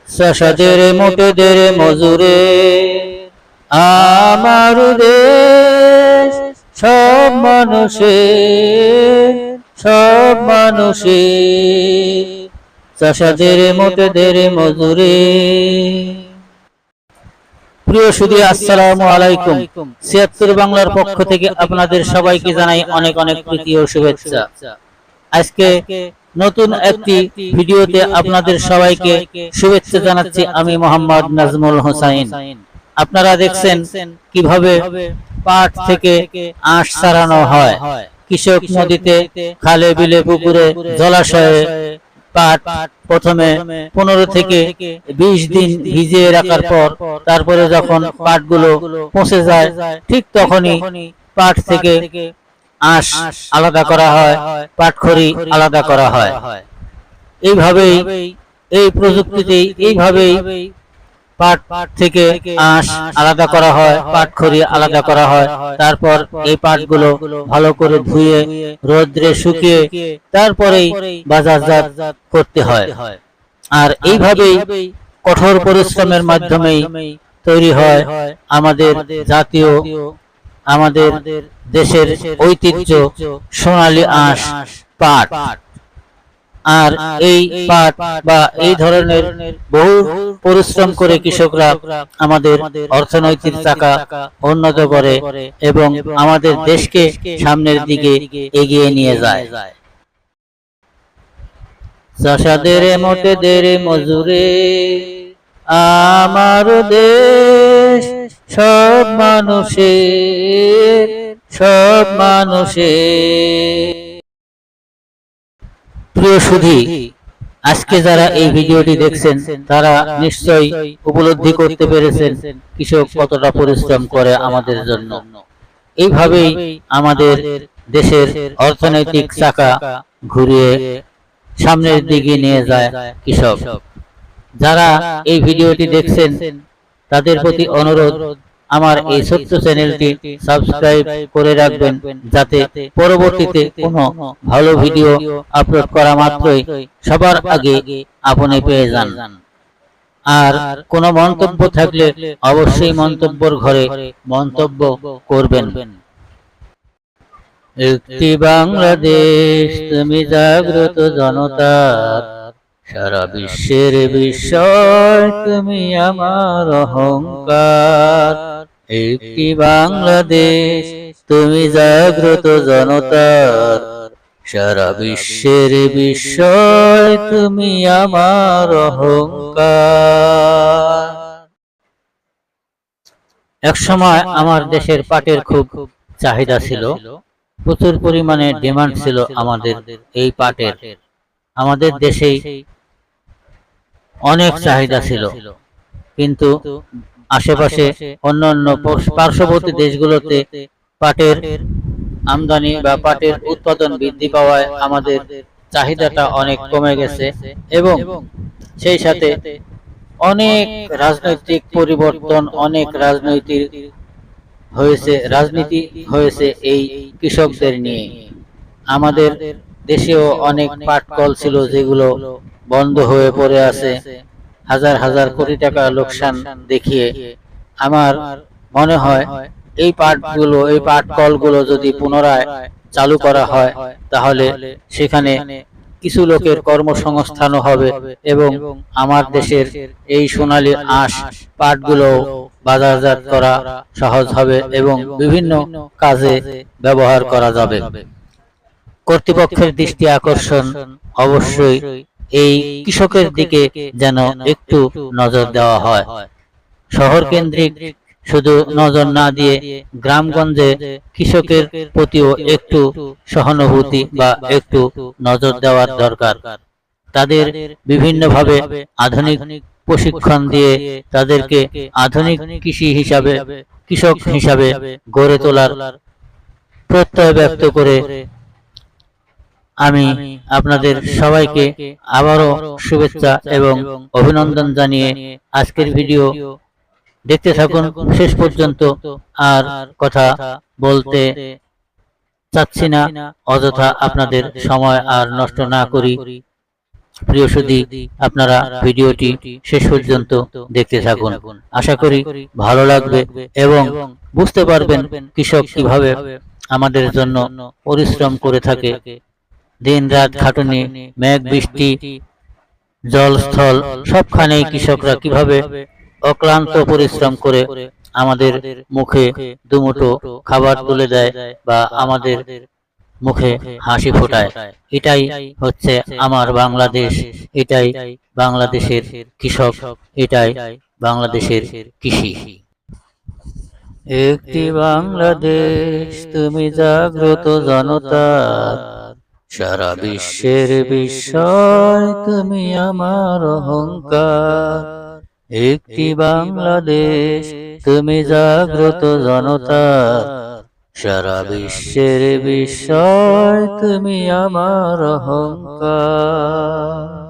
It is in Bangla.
চাষাদের মোটেদের মজুরে আমার দেশ, সব মানুষের চাষাদের মোটেদের মজুরে। প্রিয় সুধী, আসসালামু আলাইকুম। ৭৬ বাংলার পক্ষ থেকে আপনাদের সবাইকে জানাই অনেক অনেক প্রীতি ও শুভেচ্ছা। আজকে নতুন একটি ভিডিওতে আপনাদের সবাইকে শুভেচ্ছা জানাচ্ছি আমি মোহাম্মদ নাজমুল হোসাইন। আপনারা দেখছেন কিভাবে পাট থেকে আঁশ ছাড়ানো হয়। কৃষক নদীতে, খালে, বিলে, পুকুরে, জলাশয়ে পাট প্রথমে 15 থেকে 20 দিন ভিজিয়ে রাখার পর তারপরে যখন পাটগুলো পচে যায়, ঠিক তখনই পাট থেকে আঁশ আলাদা করা হয়, পাটখড়ি আলাদা করা হয়। এইভাবেই, এই প্রযুক্তিতেই এইভাবেই পাট থেকে আঁশ আলাদা করা হয়, পাটখড়ি আলাদা করা হয়। তারপর এই পাটগুলো ভালো করে ধুয়ে রোদ্রে শুকিয়ে তারপরেই বাজারজাত করতে হয়। আর এইভাবেই কঠোর পরিশ্রমের মাধ্যমেই তৈরি হয় আমাদের জাতীয়, আমাদের দেশের ঐতিহ্য সোনালী আঁশ পাট। আর এই পাট বা এই ধরনের বহু পরিশ্রম করে কৃষকরা আমাদের অর্থনৈতিক চাকা উন্নত করে এবং আমাদের দেশকে সামনের দিকে এগিয়ে নিয়ে যায়। চাষাদের মোটেদের মজুরে আমার দেশ, সব মানুষের। প্রিয় সুধী, আজকে যারা এই ভিডিওটি দেখছেন তারা নিশ্চয়ই উপলব্ধি করতে পেরেছেন কৃষক কতটা পরিশ্রম করে আমাদের জন্য। এইভাবেই আমাদের দেশের অর্থনৈতিক চাকা ঘুরিয়ে সামনের দিকে নিয়ে যায় কৃষক। যারা এই ভিডিওটি দেখছেন তাদের প্রতি অনুরোধ, আমার এই ছোট্ট চ্যানেলটি সাবস্ক্রাইব করে রাখবেন, যাতে পরবর্তীতে কোনো ভালো ভিডিও আপলোড করা মাত্রই সবার আগে আপনি পেয়ে যান। আর কোনো মন্তব্য থাকলে অবশ্যই মন্তব্যের ঘরে মন্তব্য করবেন। একটি বাংলাদেশ, তুমি জাগ্রত জনতার, সারা বিশ্বের বিস্ময়, তুমি আমার অহংকার। একটি বাংলাদেশ, তুমি জাগ্রত জনতার, সারা বিশ্বের বিস্ময়, তুমি আমার অহংকার। একসময় আমার দেশের পাটের খুব চাহিদা ছিল, প্রচুর পরিমাণে ডিমান্ড ছিল আমাদের এই পাটের। আমাদের দেশেই অনেক চাহিদা ছিল, কিন্তু আশেপাশে অন্যান্য পার্শ্ববর্তী দেশগুলোতে পাটের আমদানি বা পাটের উৎপাদন বৃদ্ধি পাওয়ায় আমাদের চাহিদাটা অনেক কমে গেছে এবং সেই সাথে অনেক রাজনৈতিক পরিবর্তন, অনেক রাজনীতি হয়েছে এই কৃষকদের নিয়ে। আমাদের দেশেও অনেক পাট কল ছিল যেগুলো বন্ধ হয়ে পড়ে আছে, হাজার হাজার কোটি টাকা লোকসান দেখিয়ে। আমার মনে হয় এই পাট কলগুলো যদি পুনরায় চালু করা হয় তাহলে সেখানে কিছু লোকের কর্মসংস্থানও হবে এবং আমার দেশের এই সোনালী আঁশ পাটগুলো বাজারজাত করা সহজ হবে এবং বিভিন্ন কাজে ব্যবহার করা যাবে। কর্তৃপক্ষের দৃষ্টি আকর্ষণ অবশ্যই এই কৃষকের দিকে যেন একটু নজর দেওয়া হয়। শহর কেন্দ্রিক শুধু নজর না দিয়ে গ্রামগঞ্জে কৃষকের প্রতিও একটু সহানুভূতি বা একটু নজর দেওয়ার দরকার। তাদের বিভিন্নভাবে আধুনিক প্রশিক্ষণ দিয়ে তাদেরকে আধুনিক কৃষক হিসাবে গড়ে তোলার প্রত্যয় ব্যক্ত করে আমি আপনাদের সবাইকে আবারও শুভেচ্ছা এবং অভিনন্দন জানিয়ে আজকের ভিডিও দেখতে থাকুন শেষ পর্যন্ত। আর কথা বলতে চাচ্ছি না, অযথা আপনাদের সময় আর নষ্ট না করি। প্রিয় সুধী, আপনারা ভিডিওটি শেষ পর্যন্ত দেখতে থাকুন। আশা করি ভালো লাগবে এবং বুঝতে পারবেন কৃষক কিভাবে আমাদের জন্য পরিশ্রম করে থাকে। দিন রাত খাটুনি, মেঘ বৃষ্টি, জল স্থল সবখানেই কৃষকরা কিভাবে অক্লান্ত পরিশ্রম করে আমাদের মুখে দুমুঠো খাবার তুলে দেয় বা আমাদের মুখে হাসি ফোটায়। এটাই হচ্ছে আমার বাংলাদেশ, এটাই বাংলাদেশের কৃষক, এটাই বাংলাদেশের কৃষি। একটি বাংলাদেশ, তুমি জাগ্রত জনতার, সারা বিশ্বের বিস্ময়, তুমি আমার অহংকার। একটি বাংলাদেশ, তুমি জাগ্রত জনতার, সারা বিশ্বের বিস্ময়, তুমি আমার অহংকার।